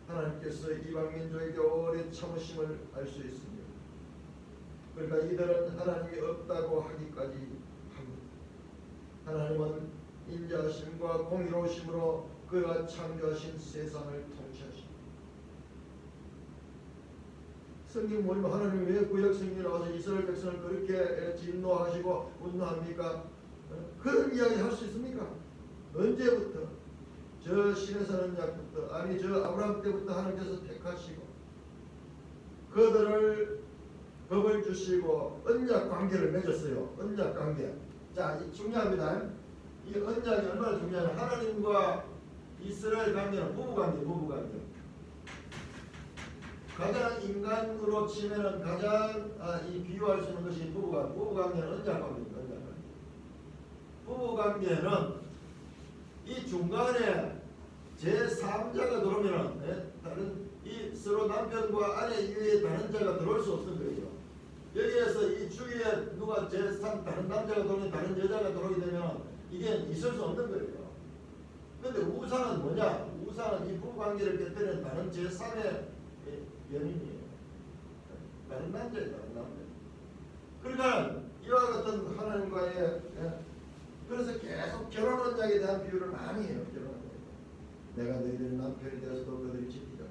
Speaker 1: 하나님께서 이방 민족에게 오래 참으심을 알 수 있습니다. 그러니까 이들은 하나님이 없다고 하기까지 합니다. 하나님은 인자하심과 공의로우심으로 그가 창조하신 세상을 통치하십니다. 성경 보면 하나님이 왜 구약 성경에 나와서 이스라엘 백성을 그렇게 진노하시고 분노합니까? 그런 이야기 할 수 있습니까? 언제부터? 저 신의 사는 약부터, 아니 저 아브라함 때부터 하나님께서 택하시고 그들을 법을 주시고 언약 관계를 맺었어요. 언약 관계. 자, 이 중요합니다. 이 언약이 얼마나 중요하냐. 하나님과 이스라엘 관계는 부부관계, 부부관계. 가장 인간으로 치면은 가장 이 비유할 수 있는 것이 부부관계. 부부관계는 언약관계입니다. 언약관계. 부부관계는 이 중간에 제3자가 들어오면은 다른 이 서로 남편과 아내 이외에 다른 자가 들어올 수 없는 거예요. 여기에서 이 주위에 누가 제3 다른 남자가 들어오면 다른 여자가 들어오게 되면 이게 있을 수 없는 거예요. 그런데 우상은 뭐냐? 우상은 이 부부관계를 깨뜨리는 다른 제3의 연인이에요. 다른 남자예요. 다른 남자. 그러니까 이와 같은 하나님과의 그래서 계속 결혼 언약에 대한 비유를 많이 해요. 결혼 언약. 내가 너희들의 남편이 되어서도 그들이 지키잖아요.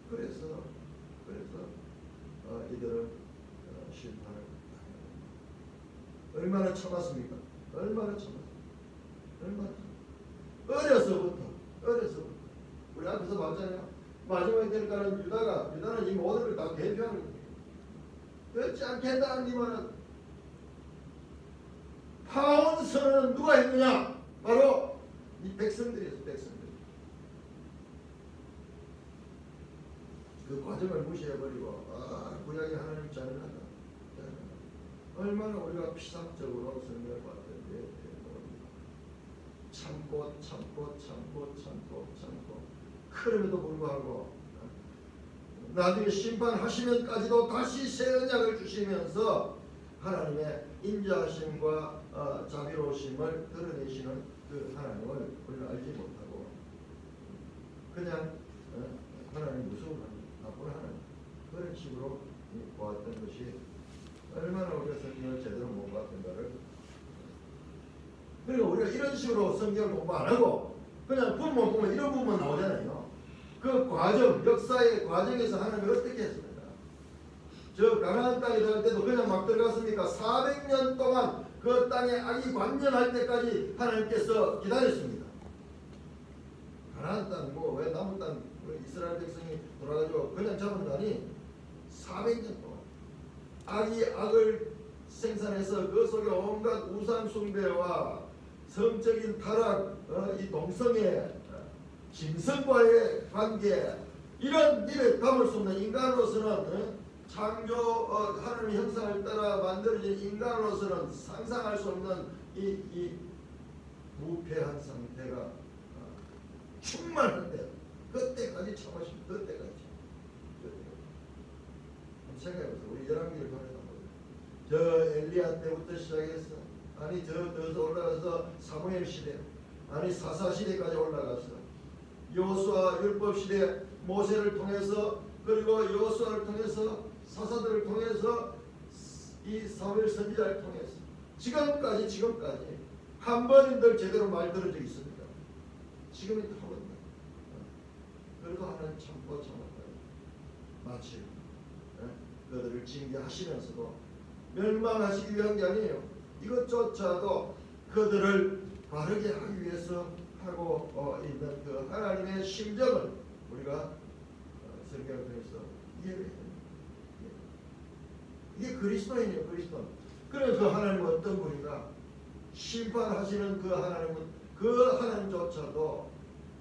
Speaker 1: 그래서 이들은 실패를 얼마나 참았습니까? 얼마나 참았습니까? 얼마나 어려서부터 우리 앞에서 봤잖아요. 마지막에 되니까는 유다는 이 모든 걸 다 대표하는 거예요. 그렇지 않겠다 하니만은 파혼 선언은 누가 했느냐? 바로 이 백성들이었어. 백성들. 그 과정을 무시해버리고 구약의 하나님 잔인하다. 얼마나 우리가 피상적으로 성경을 봤던데 참고 그럼에도 불구하고 나중에 심판하시면까지도 다시 새 언약을 주시면서 하나님의 인자하심과 자비로우심을 드러내시는 그 하나님을 우리는 알지 못하고 그냥 하나님 무서운 나쁜 하나님 그런 식으로 보았던 것이 얼마나 우리가 성경을 제대로 못 봤던가를. 그리고 우리가 이런 식으로 성경을 공부 안 하고 그냥 부분 보면 이런 부분만 나오잖아요. 그 과정, 역사의 과정에서 하나님이 어떻게 했습니까? 저 가나안 땅에 들어갈 때도 그냥 막 들어갔습니까? 400년 동안 그 땅에 악이 관념할 때까지 하나님께서 기다렸습니다. 가나안 땅, 왜 남은 땅, 이스라엘 백성이 돌아가지고 그냥 잡은다니 400년 동안 악이 악을 생산해서 그 속에 온갖 우상 숭배와 성적인 타락, 이 동성애, 짐승과의 관계 이런 일에 담을 수 없는 인간으로서는 창조 하나님의 형상을 따라 만들어진 인간으로서는 상상할 수 없는 이 무패한 상태가 충만한데 그때까지 참으십니다. 그때까지. 생각해보세요. 우리 열왕기를 보내다 보면 저 엘리야 때부터 시작해서 아니 더 올라가서 사무엘 시대 아니 사사 시대까지 올라가서 여호수아 율법 시대 모세를 통해서 그리고 여호수아를 통해서 사사들을 통해서 이 사무엘 선지자를 통해서 지금까지 한 번인들 제대로 말 들은 적 있습니다. 지금이 한 번. 그래도 하나님 참고 참았다. 마치 그들을 징계하시면서도 멸망하시기 위한 게 아니에요. 이것조차도 그들을 바르게 하기 위해서 하고 있는 그 하나님의 심정을 우리가 성경을 통해서 이해를 해야 됩니다. 이게 그리스도인이에요. 그리스도. 그래서 그 하나님은 어떤 분인가? 심판하시는 그 하나님은 그 하나님조차도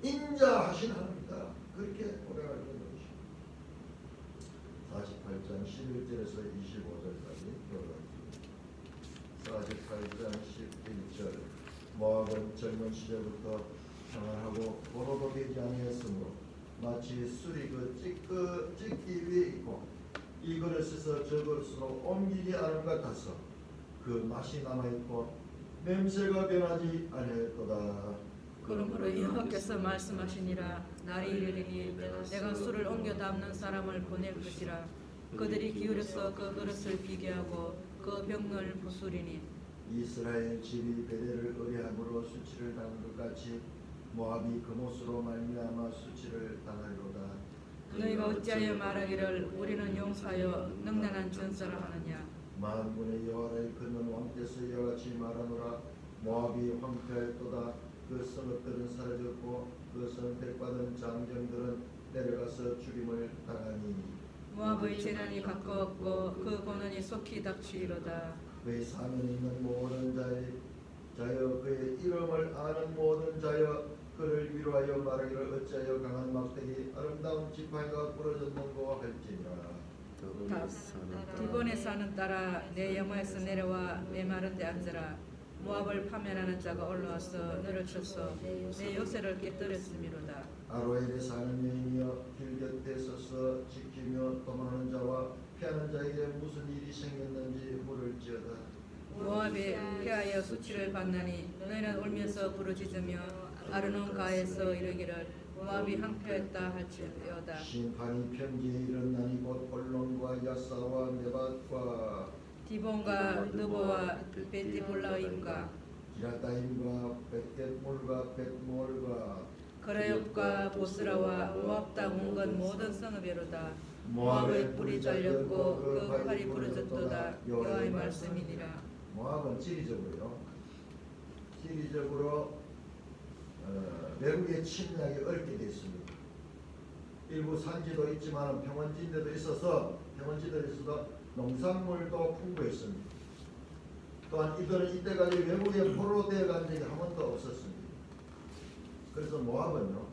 Speaker 1: 인자하신 하나님이다. 그렇게 고백하는 것입니다. 48장 11절에서 25절까지 들어가겠습니다. 48장 11절 모압은 젊은 시절부터 평안하고 고로도 되지 아니했으므로 마치 술이 그 찢기 위에 있고 이 그릇에서 저 그릇으로 옮기지 않은 것 같아서 그 맛이 남아있고 냄새가 변하지 아니하였도다.
Speaker 2: 그러므로 여호와께서 말씀하시니라. 날이 이르리니 내가 술을 옮겨 담는 사람을 보낼 것이라. 그들이 기울여서 그 그릇을 비교하고 그 병을 부수리니
Speaker 1: 이스라엘 집이 베델을 의뢰함으로 수치를 당한 것 같이 모압이 그못으로 말미암아 수치를 당하리로다.
Speaker 2: 너희가 어찌하여 말하기를 우리는 용사여 능란한 전사를 하느냐.
Speaker 1: 만군의 여호와를 일컫는 왕께서 이와 같이 말하노라. 모압이 황폐하였도다. 그 성읍들은 사라졌고 그 선택받은 장정들은 내려가서 죽임을 당하니
Speaker 2: 모압의 재난이 가까웠고 그 고난이 속히 닥치리로다.
Speaker 1: 그의 사면에 있는 모든 자여 그의 이름을 아는 모든 자여 그를 위로하여 말하기를 어찌하여 강한 막대기 아름다운 지팡이가 부러졌는고 할지니라.
Speaker 2: 디본에 사는 딸아 내 영화에서 내려와 메마른 데 앉으라. 모압을 파멸하는 자가 올라와서 너를 쳐서 내 요새를 깨뜨렸음이로다.
Speaker 1: 아로엘에 사는 여인이여 길 곁에 서서 지키며 도망하는 자와 피하는 자에게 무슨 일이 생겼는지 물을지어다.
Speaker 2: 모압에 피하여 수치를 받나니 너희는 울면서 부르짖으며 아르논 가에서 이르기를 모압이 항폐했다 할지어다.
Speaker 1: 심판이 평지에 일어나니 곧 볼론과 야사와 네밧과
Speaker 2: 디본과 느보와 베티볼라임과
Speaker 1: 기라다임과 벳겟몰과 벳몰과
Speaker 2: 거레엽과 보스라와 모압 땅 온 것 모든 성읍이로다. 모압의 뿔이 잘렸고 그 팔이 부러졌도다. 여호와의 말씀이니라.
Speaker 1: 모압은 지리적으로 외국의 침략이 어렵게 됐습니다. 일부 산지도 있지만 평원지대도 있어서 농산물도 풍부했습니다. 또한 이들은 이때까지 외국에 포로되어 간 적이 한 번도 없었습니다. 그래서 모압은요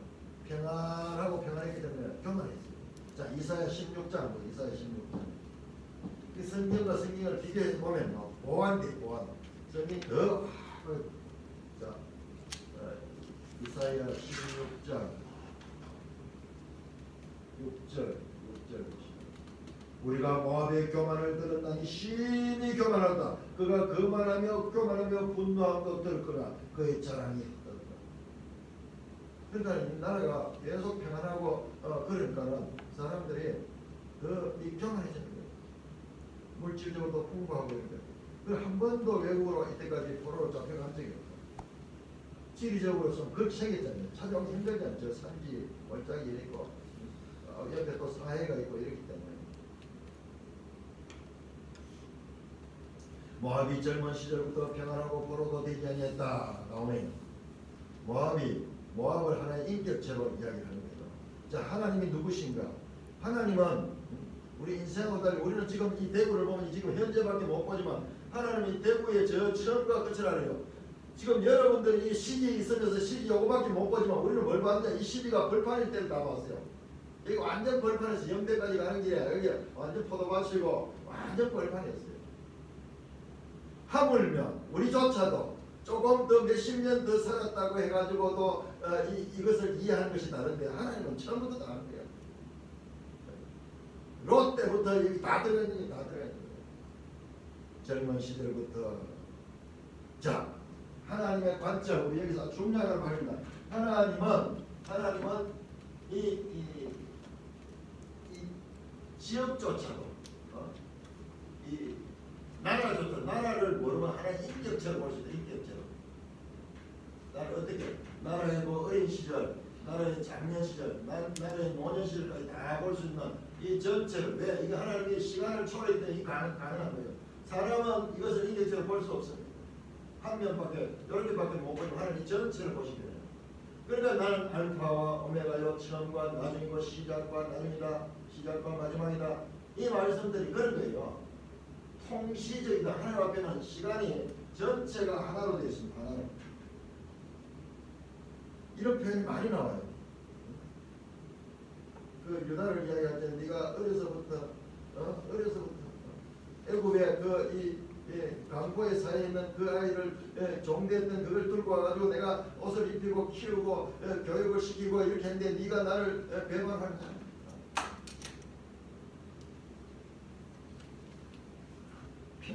Speaker 1: 평안하고 평안했기 때문에 교만했어요. 자, 이사야 16장. 이 성경과 성경을 비교해 보면 보완. 성경이 더 자, 이사야 16장 6절. 우리가 모압의 교만을 들었나니 심히 교만하다. 그가 거만하며 교만하며 분노함도 들었거나 그의 자랑이 없다. 그러니까 이 나라가 계속 평안하고 그러니까는 사람들이 이 교만해지는 거예요. 물질적으로도 풍부하고 이렇게. 한 번도 외국으로 이때까지 포로로 잡혀간 적이 없다. 지리적으로서는 그렇게 생겼잖아요. 찾아오기 힘들잖아요. 저 산지 월장이 있고 옆에 또 사해가 있고 이렇기 때문에. 모압이 젊은 시절부터 평안하고 포로도 되지 아니했다 나오네요. 모압을 하나의 인격체로 이야기하는 거죠. 자, 하나님이 누구신가? 하나님은 우리 인생하고 달리 우리는 지금 이 대구를 보면 지금 현재밖에 못 보지만 하나님이 대구의 저 처음과 끝을 알아요. 지금 여러분들이 이 시기 있으면서 시기 요거밖에 못 보지만 우리는 뭘 봤냐? 이 시기가 벌판일 때를 다 봤어요. 여기 완전 벌판에서 영대까지 가는 길에 여기 완전 포도밭이고 완전 벌판이었어요. 하물며 우리조차도 조금 더 몇십 년 더 살았다고 해가지고도 이것을 이해하는 것이 다른데 하나님은 처음부터 다 하는 거예요. 롯 때부터 여기 다 들어가 있는 게 다 들어가 있는 거예요. 젊은 시절부터. 자, 하나님의 관점, 우리 여기서 중요한 걸 말합니다. 하나님은 이 지역조차도 이 나라를 모르면 하나의 인격체로 볼 수 있다. 인격체로. 나를 어떻게? 나라의 어린 시절, 나라의 장년 시절, 나라의 노년 시절까지 다 볼 수 있는 이 전체를. 왜? 이게 하나님의 시간을 초월했기 때문에 가능한 거예요. 사람은 이것을 인격체로 볼 수 없습니다. 한 면밖에, 이렇게밖에 못 보면 하나님 전체를 보시게 돼요. 그러니까 나는 알파와 오메가요, 처음과 나중이고 시작과 나중이다, 시작과 마지막이다. 이 말씀들이 그런 거예요. 통시적이다. 하나님 앞에는 시간이 전체가 하나로 되어 있습니다. 하나로. 이런 표현이 많이 나와요. 그 유다를 이야기할 때 네가 어려서부터 애굽의 강포의 사이에 있는 그 아이를 종대했던 그걸 들고 와가지고 내가 옷을 입히고 키우고 교육을 시키고 이렇게 했는데 네가 나를 배반하느냐.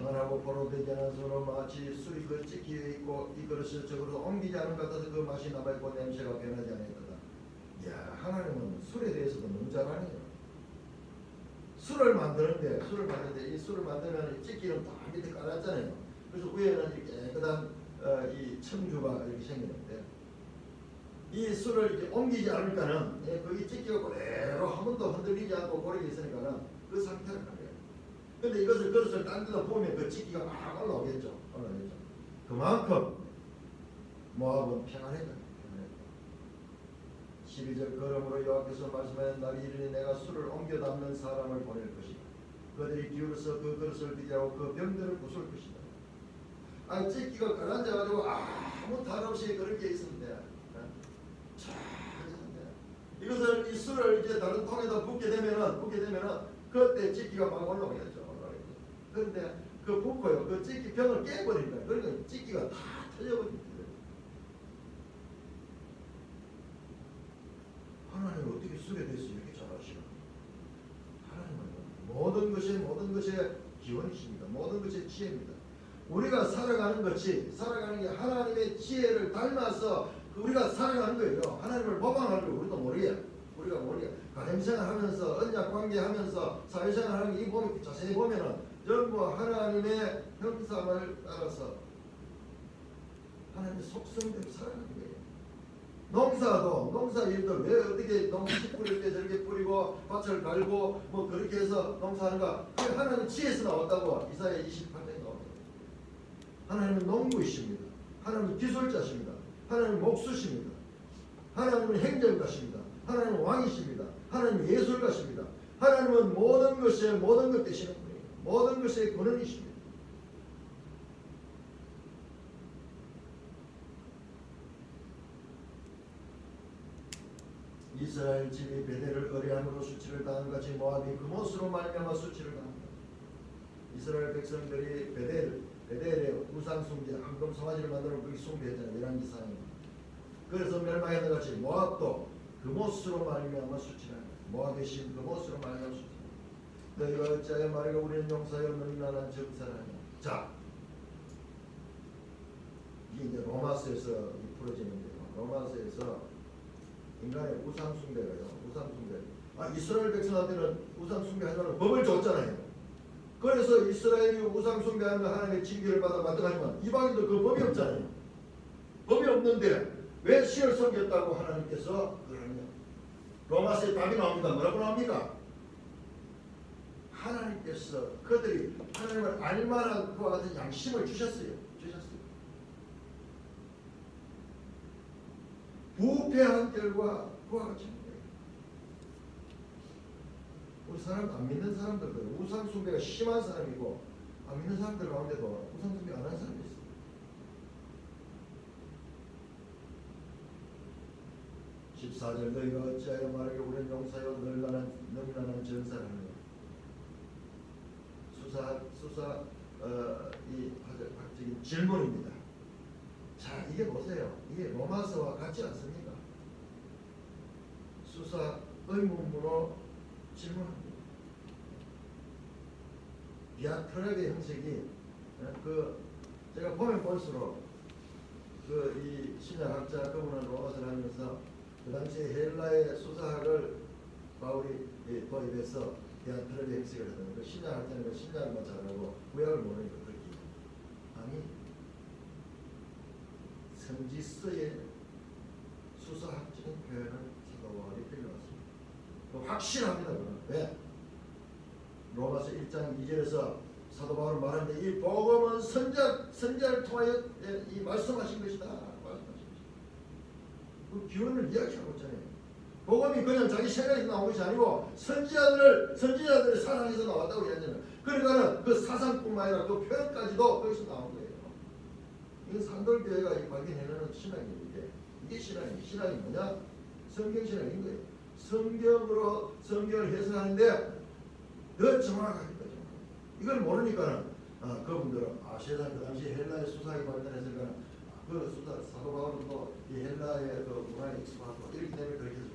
Speaker 1: 평안하고 포로되지 않은 손으로 마치 술이 그 찌기에 있고 이 그릇을 저그릇 옮기지 않은 것 같아서 그 맛이 남아있고 냄새가 변하지 않았다. 이야, 하나님은 술에 대해서도 너무 잘 아네요. 술을 만드는데 이 술을 만들면 이 찌기는 다 밑에 깔았잖아요. 그래서 위에는 이렇게 깨끗한 이 청주가 이렇게 생기는데 이 술을 이렇게 옮기지 않으니까는 이 찌기가 그대로 한 번도 흔들리지 않고 고르게 있으니까는 그 상태를 가져요. 근데 이것을 그릇을 딴 데다 보면 그 찌기가 막 올라오겠죠. 그만큼 모압은 평안했다. 12절 그러므로 여호와께서 말씀하신 날이 이르니 내가 술을 옮겨 담는 사람을 보낼 것이다. 그들이 기울어서 그 그릇을 비교하고 그 병들을 부술 것이다. 아, 찌기가 가라앉아가지고 아무 탈 없이 그렇게 있었는데 이것을 이 술을 이제 다른 통에다 붓게 되면은 그때 찌기가 막 올라오겠죠. 그런데 그 붓고요, 그 찌기 병을 깨버리니까 그러니까 찌기가 다 터져버립니다. 하나님은 어떻게 술에 대해서 이렇게 잘 아시나? 하나님은 모든 것의 기원이십니다. 모든 것의 지혜입니다. 우리가 살아가는 게 하나님의 지혜를 닮아서 우리가 살아가는 거예요. 하나님을 모방하는 걸 우리가 모르게 가정생활하면서 언약 관계하면서 사회생활하는 게 이 보면 자세히 보면은 전부 하나님의 형상을 따라서 하나님의 속성대로 살아가는 거예요. 농사 일도 왜 어떻게 농씨 뿌릴 때 저렇게 뿌리고 밭을 갈고 뭐 그렇게 해서 농사하는가? 그게 하나님 지혜에서 나왔다고 이사야 28장에 나옵니다. 하나님은 농부이십니다. 하나님은 기술자십니다. 하나님은 목수십니다. 하나님은 행정가십니다. 하나님은 왕이십니다. 하나님은 예술가십니다. 하나님은 모든 것 되시는 분이에요. 모든 것의 근원이십니다. 이스라엘 집이 베델을 의뢰함으로 수치를 당한 같이 모압이 그못으로 말미암아 수치를 당한다. 이스라엘 백성들이 베델의 우상 숭배, 황금 송아지를 만들어 거기 숭배했잖아요. 열왕기상에. 그래서 멸망했는 같이 모압도 그못으로 말미암아 수치를 한다. 모압의 신 그못으로 말미암아 수치를 한다. 너희가 어찌하여 말하기를 우리는 용사여 너희 나라는 정사라냐. 자, 이게 이제 로마서에서 풀어지는데요. 로마서에서 인간의 우상숭배가요. 우상숭배. 이스라엘 백성한테는 우상숭배하지 말라고 법을 줬잖아요. 그래서 이스라엘이 우상숭배하는 하나님의 징계를 받아 마땅하지만 이방인도 그 법이 없잖아요. 법이 없는데 왜 신을 섬겼다고 하나님께서 그러냐. 로마서에 답이 나옵니다. 뭐라고 나옵니까? 하나님께서 그들이 하나님을 알만한 그와 같은 양심을 주셨어요. 부패한 결과 그와 같이 거예요. 우리 사람 안 믿는 사람들도 우상 숭배가 심한 사람이고 안 믿는 사람들 가운데도 우상 숭배 안 하는 사람이 있어요. (14절) 너희가 어찌하여 말하기를 우리는 용사여 너희 나라는 전사를 하느냐. 이 학적인 질문입니다. 자, 이게 보세요. 이게 로마서와 같지 않습니까? 수사 의문문으로 질문합니다. 디아트랩의 형식이 제가 보면 볼수록 이 신약학자 그분은 로마서를 하면서 그 당시에 헬라의 수사학을 바울이 도입해서 디아트랩의 형식을 하던 그 신약학자는 신약만 잘하고 구약을 모르니까 그렇게 아니 성지서의 수사학적인 표현을 사도 바울이 빌려왔습니다. 확실합니다. 왜? 로마서 1장 2절에서 사도 바울은 말하는데 이 복음은 선지자를 통하여 이 말씀하신 것이다. 그 기원을 이야기하고 있잖아요. 복음이 그냥 자기 생각에서 나온 것이 아니고 선지자들의 사상에서 나왔다고 이야기하잖아요. 그러니까는 그 사상뿐만 아니라 그 표현까지도 거기서 나온 거예요. 이건 산돌교회가 발견해내는 신앙이에요. 이게 신앙이에요. 신앙이 뭐냐? 성경신앙인 거예요. 성경을 해석하는데 더 정확하겠다. 이걸 모르니까는 그분들은 세상 그 당시 헬라의 수사학이 발달했으니까 그 수사 사도 바울은 또 이 헬라의 그 문화에 익숙하고 이렇기 때문에 그렇게 해서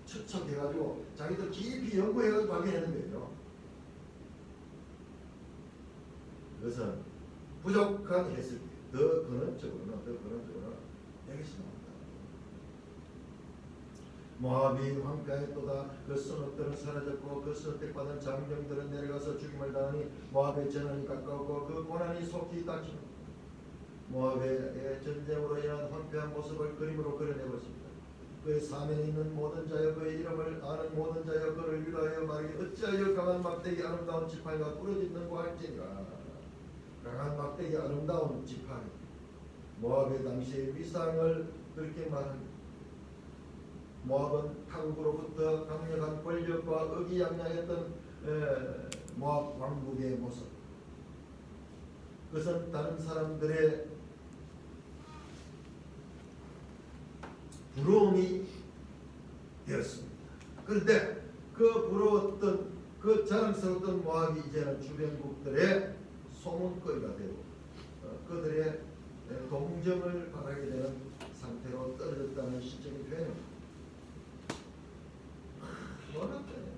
Speaker 1: 추측해가지고 자기들 깊이 연구해가지고 발견했는 거예요. 그것은 부족한 해석이 더 근원적으로는 여기서 나온다. 모압이 황폐하였도다. 그 선업들은 사라졌고 그 선택받은 장병들은 내려가서 죽임을 당하니 모압의 전원이 가까웠고 그 고난이 속히 닥치는 모압의 전쟁으로 인한 황폐한 모습을 그림으로 그려내었습니다. 그의 사면에 있는 모든 자여 그의 이름을 아는 모든 자여 그를 위하여 말하기 어찌하여 강한 막대기 아름다운 지팡이가 부러진는고 할지니라. 강한 막대기 아름다운 지팡이. 모압의 당시의 위상을 그렇게 말합니다. 모압은 타국으로부터 강력한 권력과 의기양양했던 모압 왕국의 모습. 그것은 다른 사람들의 부러움이 되었습니다. 그런데 그 부러웠던 그 자랑스러웠던 모압이 이제는 주변국들의 소문거리가 되고 그들의 동정을 바라게 되는 상태로 떨어졌다는 시적인 표현입니다. 어렵잖아요.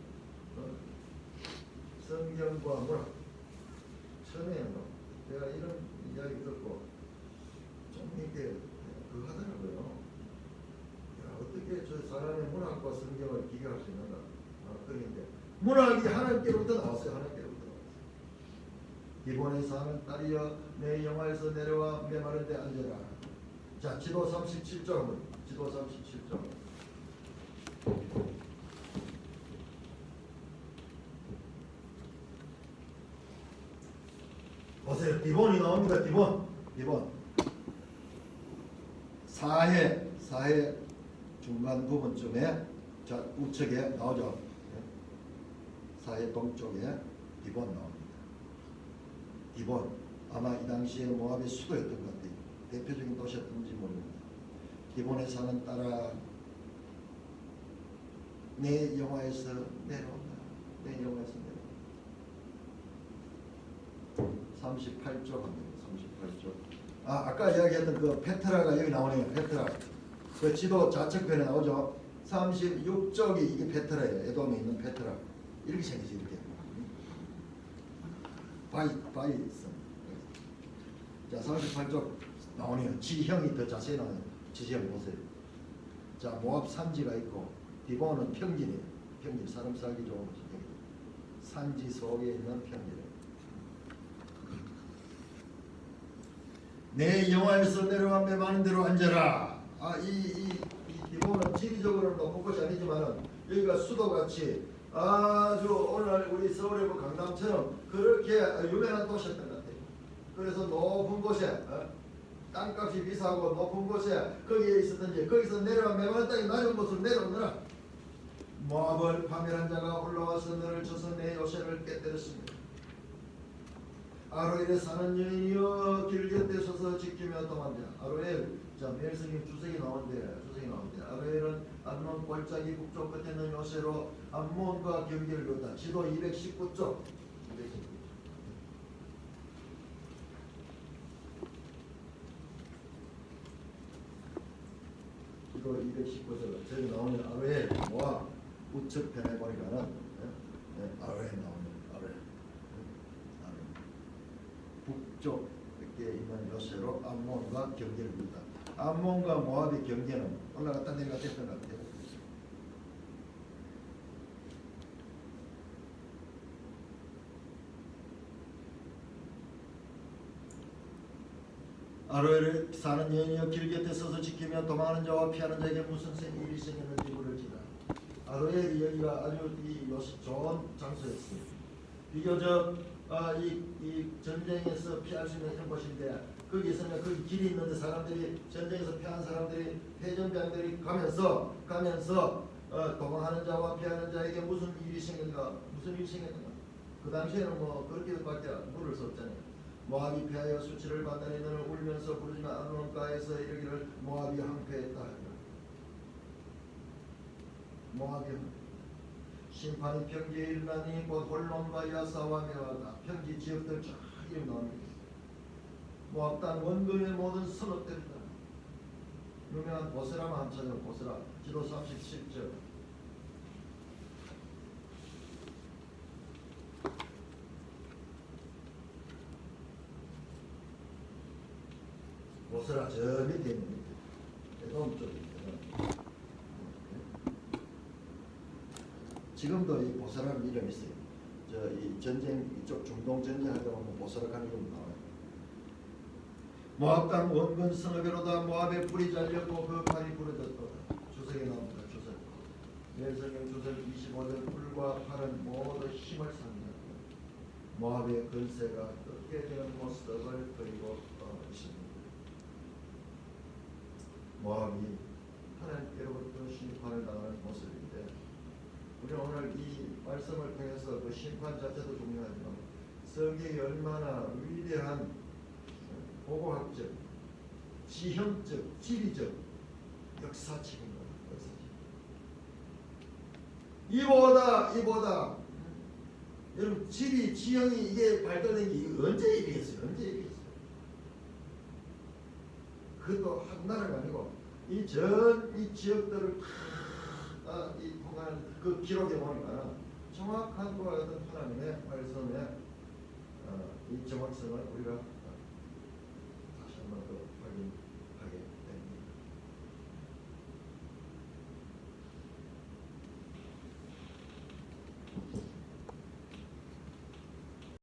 Speaker 1: 성경과 문학. 처음에는 내가 이런 이야기 듣고 좀 이렇게 하더라고요. 어떻게 저 사람의 문학과 성경을 비교할 수 있는가? 그런데 문학이 하나님께로부터 나왔어요. 하나님께로부터 나왔어요. 기본의 사는 딸이여 내 영화에서 내려와 메마른 데 앉아라. 자, 지도 37쪽. 지도 37쪽. 보세요. 기본이 나옵니다. 기본. 사해 중간 부분쯤에 자 우측에 나오죠. 사해 동쪽에 디본 나옵니다. 디본 아마 이 당시에 모압의 수도였던 것 같아요. 대표적인 도시였던지 모릅니다. 디본에 사는 딸아 내 영화에서 내려온다. 내 영화에서 내려온다. 38쪽 합니다. 38쪽. 아까 이야기했던 그 페트라가 여기 나오네요. 페트라. 그 지도 좌측편에 나오죠. 36쪽이 이게 페트라예요. 에돔에 있는 페트라. 이렇게 생기지 이렇게. 바이 있어. 자, 38쪽 나오네요. 지형이 더 자세히 나와요. 지형 보세요. 자, 모압 산지가 있고 디본은 평지네요. 평지 사람 살기 좋은 곳이 산지 속에 있는 평지래요. 내 영화에서 내려와 메마른 대로 앉아라. 이 디본은 지리적으로는 높은 곳이 아니지만 여기가 수도같이 아주 오늘 우리 서울의 강남처럼 그렇게 유명한 도시였던 것 같아요. 그래서 높은 곳에 땅값이 비싸고 높은 곳에 거기에 있었던지 거기서 내려와 메마른 땅이 낮은 곳으로 내려오느라 모압을 파멸한 자가 올라와서 너를 쳐서 내 요새를 깨뜨렸습니다. 아로엘에 사는 여인이여 길 곁에 서서 지키며 도망자. 아로엘, 자 멜성이 주석이 나오는데 아로엘은 암몬 골짜기 북쪽 끝에 있는 요새로 암몬과 경계를 그었다. 지도 219쪽. 지도 219쪽. 저기 나오는 아로엘 모압 우측 편에 보니까는 아로엘 나오는 아로엘. 북쪽 이렇게 있는 요새로 암몬과 경계를 그었다. 암몬과 모압의 경계는 올라갔다 내려갔다 했던 것 같아요. 아로엘에 사는 여인이여 길 곁에 서서 지키며 도망하는 자와 피하는 자에게 무슨 일이 생겼는지 물을지라. 아로엘이 여기가 아주 이 좋은 장소였습니다. 비교적 이 전쟁에서 피할 수 있는 곳인데 거기서는 그 길이 있는데 사람들이 전쟁에서 피한 사람들이 해전병들이 가면서 도망하는 자와 피하는 자에게 무슨 일이 생겼는가? 그 당시에는 뭐 그렇게밖에 물을 수 없잖아요. 모압이 패하여 수치를 받다니 너는 울면서 부르지만 아르논가에서 이르기를 모압이 항패했다. 모압이 심판이 평지에 일어나니 곧 홀론과 야사와 메와다. 평지 지역들 쫙 이름 나옵니다. 모압 땅 원근의 모든 선업들이다. 유명한 보세라만 한 찾아요. 보세라 지도 37절. 보스라 저 밑에 있는 밑에 에돔 쪽에 있거든. 지금도 이 보스라는 이름이 있어요. 저 이 전쟁 이쪽 중동 전쟁할 때 보면 보스라라는 이름 나와요. 모압 땅 원근 성읍에로다 모압의 불이 잘렸고 그 칼이 부러졌도다. 주석에 나옵니다. 주석. 예성경 주석 25절 불과 칼은 모두 힘을 삽니다. 모압의 근세가 꺾게 되는 모습을 그리고 있습니다. 모압이 하나님께로부터 심판을 당하는 모습인데 우리 오늘 이 말씀을 통해서 그 심판 자체도 중요하지만 성경이 얼마나 위대한 고고학적, 지형적, 지리적, 역사책인 거예요. 역사책. 이보다 여러분 지리, 지형이 이게 발달된 게 언제 일이었어요? 언제 일이었어요? 그것도 한 나라가 아니고 이 지역들을 이 통한 그 기록에 보니까 정확한 그와 같은 하나님의 말씀의 이 정확성을 우리가 다시 한번 더 확인.